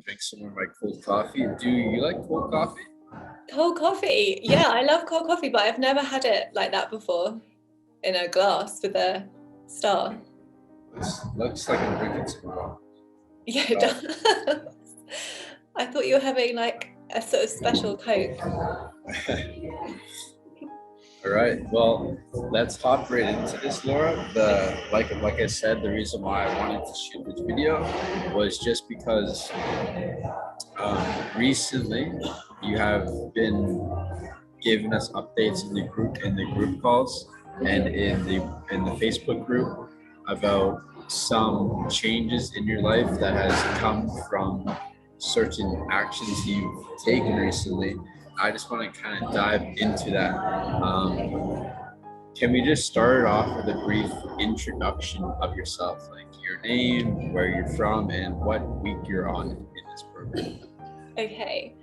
Drink some of my cold coffee. Do you like cold coffee? Cold coffee. Yeah, I love cold coffee, but I've never had it like that before in a glass with a star. This looks like I'm drinking some coffee. Yeah, it does. I thought you were having like a sort of special Coke. All right. Well, let's hop right into this, Laura. Like I said, the reason why I wanted to shoot this video was just because recently you have been giving us updates in the group calls and in the Facebook group about some changes in your life that has come from certain actions you've taken recently. I just want to kind of dive into that. Can we just start off with a brief introduction of yourself, like your name, where you're from, and what week you're on in this program? Okay,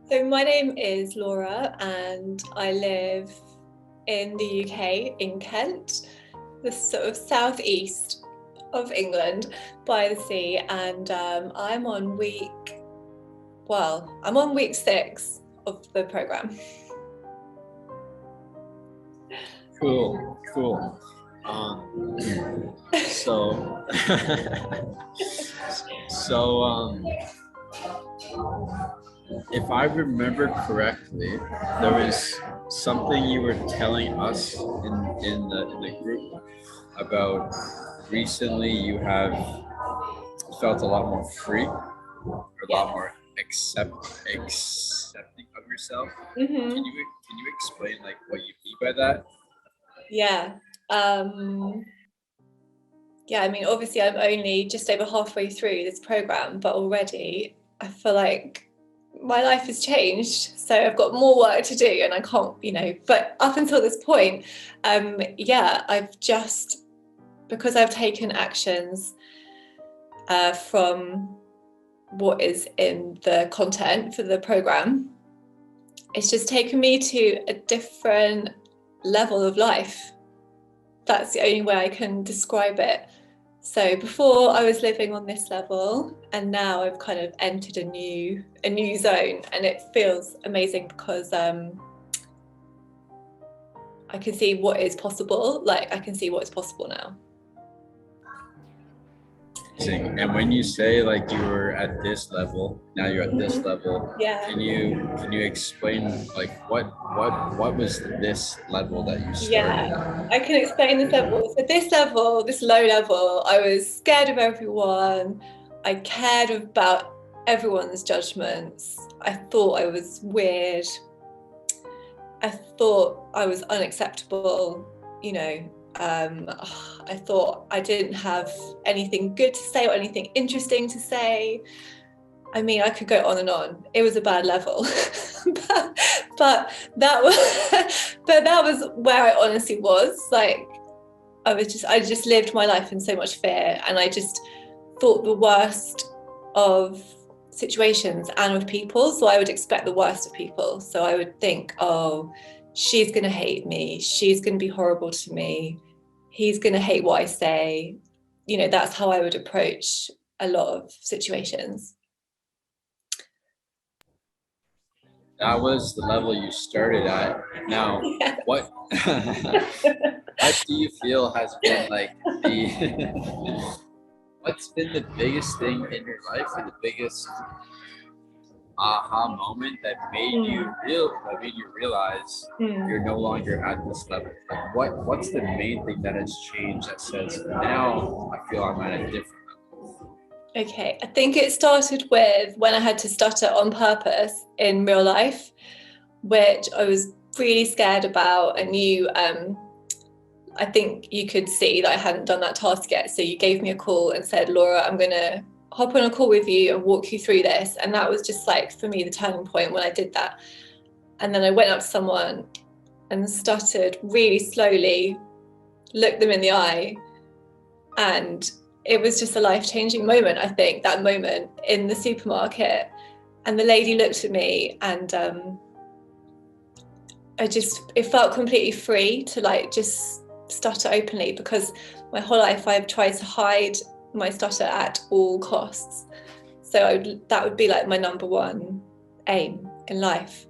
so my name is Laura and I live in the UK in Kent, the sort of southeast of England by the sea, and I'm on week 6 of the program. Cool. So, if I remember correctly, there was something you were telling us in the group about recently you have felt a lot more free, or a lot more accepting of yourself. Mm-hmm. Can you explain like what you mean by that? Yeah. Yeah, I mean, obviously I'm only just over halfway through this program, but already I feel like my life has changed. So I've got more work to do and I can't, but up until this point, I've just, because I've taken actions from what is in the content for the program, it's just taken me to a different level of life. That's the only way I can describe it. So before I was living on this level, and now I've kind of entered a new zone, and it feels amazing because I can see what is possible. Like I can see what is possible now. And when you say like you were at this level, now you're at this level. Yeah. Can you explain like what was this level that you started at? I can explain this level. So this low level, I was scared of everyone. I cared about everyone's judgments. I thought I was weird. I thought I was unacceptable. I thought I didn't have anything good to say or anything interesting to say. I mean, I could go on and on. It was a bad level, but that was where I honestly was. Like, I just lived my life in so much fear, and I just thought the worst of situations and of people. So I would expect the worst of people. So I would think, oh, she's going to hate me. She's going to be horrible to me. He's going to hate what I say. That's how I would approach a lot of situations. That was the level you started at. Now, Yeah. what do you feel has been like what's been the biggest thing in your life, and the biggest aha moment that made you realize you're no longer at this level? Like what's the main thing that has changed that says now I feel I'm at a different level? Okay, I think it started with when I had to stutter on purpose in real life, which I was really scared about, and I think you could see that I hadn't done that task yet. So you gave me a call and said, Laura, I'm going to hop on a call with you and walk you through this. And that was just like, for me, the turning point when I did that. And then I went up to someone and stuttered really slowly, looked them in the eye, and it was just a life-changing moment, I think, that moment in the supermarket. And the lady looked at me, and it felt completely free to like just stutter openly, because my whole life I've tried to hide my stutter at all costs. So that would be like my number one aim in life.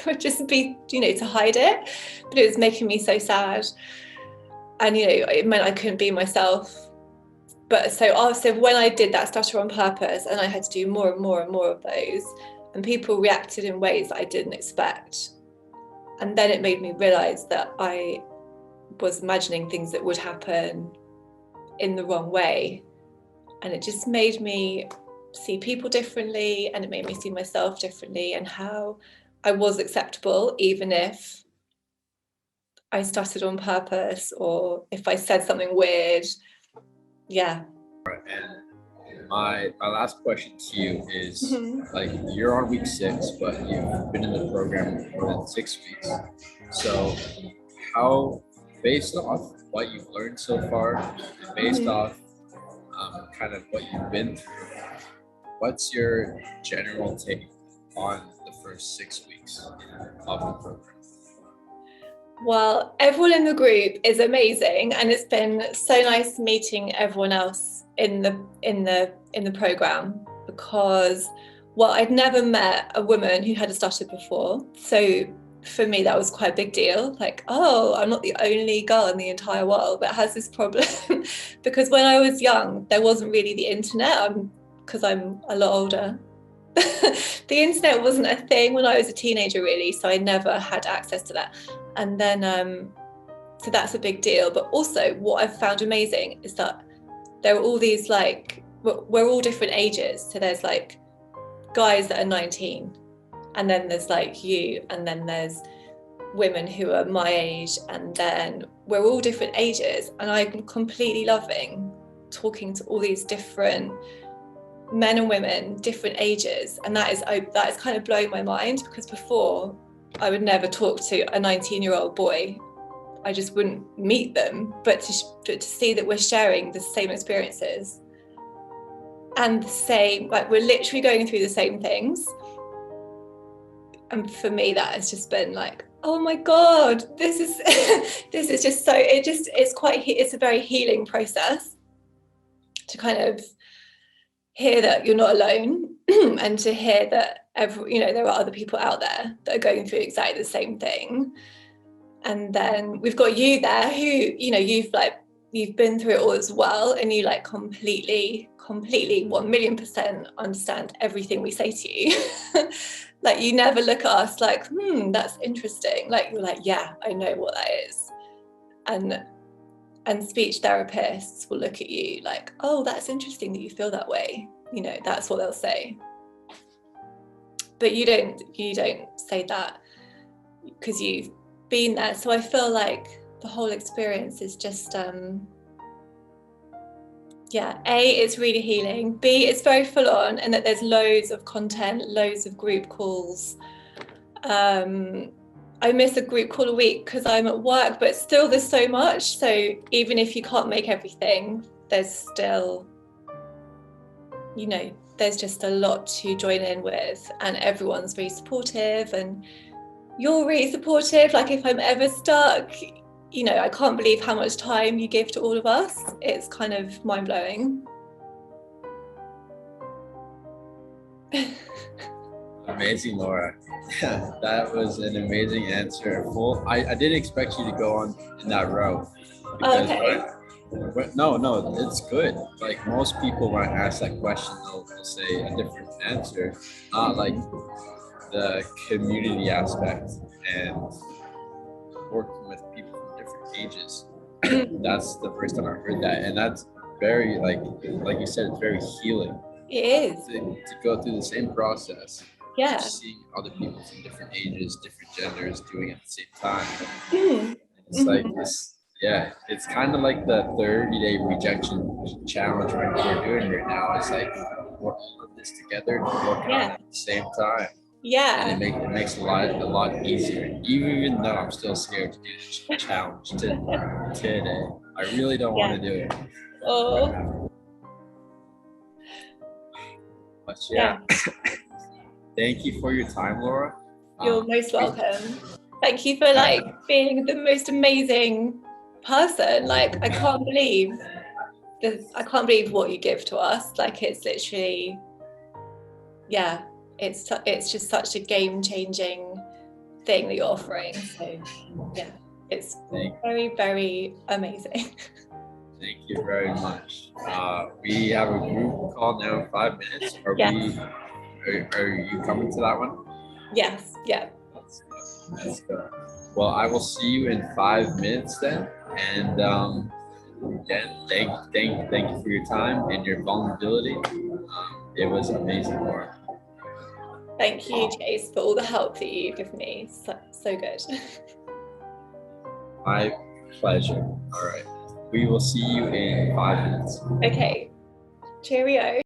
Would just be, to hide it. But it was making me so sad. And, it meant I couldn't be myself. But so when I did that stutter on purpose, and I had to do more and more and more of those, and people reacted in ways that I didn't expect. And then it made me realize that I was imagining things that would happen in the wrong way. And it just made me see people differently, and it made me see myself differently, and how I was acceptable even if I stuttered on purpose or if I said something weird. Yeah. And my last question to you is, like, you're on week 6, but you've been in the program more than 6 weeks. So how, based off what you've learned so far, and based off kind of what you've been through, what's your general take on the first 6 weeks of the program? Well, everyone in the group is amazing, and it's been so nice meeting everyone else in the program, because I'd never met a woman who had a stutter before. So for me, that was quite a big deal. Like, oh, I'm not the only girl in the entire world that has this problem. Because when I was young, there wasn't really the internet, because I'm a lot older. The internet wasn't a thing when I was a teenager, really, so I never had access to that. And then so that's a big deal. But also what I've found amazing is that there are all these, like, we're all different ages. So there's like guys that are 19, and then there's like you, and then there's women who are my age, and then we're all different ages. And I'm completely loving talking to all these different men and women, different ages, and that is kind of blowing my mind, because before I would never talk to a 19-year-old boy. I just wouldn't meet them. But to see that we're sharing the same experiences and the same, like, we're literally going through the same things. And for me, that has just been like, oh my God, this is this is just so, it's a very healing process to kind of hear that you're not alone, and to hear that there are other people out there that are going through exactly the same thing. And then we've got you there who, you've been through it all as well, and you like completely 1,000,000% understand everything we say to you. Like, you never look at us like, that's interesting. Like, you're like, yeah, I know what that is. And speech therapists will look at you like, oh, that's interesting that you feel that way. That's what they'll say. But you don't say that because you've been there. So I feel like the whole experience is just, A, it's really healing. B, it's very full on, and that there's loads of content, loads of group calls. I miss a group call a week because I'm at work, but still there's so much. So even if you can't make everything, there's still, there's just a lot to join in with, and everyone's really supportive, and you're really supportive. Like, if I'm ever stuck, I can't believe how much time you give to all of us. It's kind of mind-blowing. Amazing, Laura. That was an amazing answer. Well, I didn't expect you to go on in that route. Okay. No, it's good. Like, most people, when I ask that question, they'll say a different answer, not like the community aspect and working with people from different ages. That's the first time I heard that, and that's very, like you said, it's very healing. It is. To go through the same process. Yeah. Seeing other people from different ages, different genders doing it at the same time. It's like this, it's kind of like the 30-day rejection challenge we're doing right now. It's like we're all in this together, working on it at the same time. Yeah. And it makes it a lot easier. Even though I'm still scared to do the challenge today. I really don't want to do it. Oh. But thank you for your time, Laura. You're most welcome. Thank you for being the most amazing person. Like, I can't believe I can't believe what you give to us. Like, it's literally, yeah, it's just such a game-changing thing that you're offering. So yeah, it's very, very amazing. Thank you very much. We have a group call now in 5 minutes. Are you coming to that one? Yes, yeah. That's good. Well, I will see you in 5 minutes then. And again, thank you for your time and your vulnerability. It was amazing work. Thank you, Chase, for all the help that you've given me. So good. My pleasure. All right. We will see you in 5 minutes. Okay. Cheerio.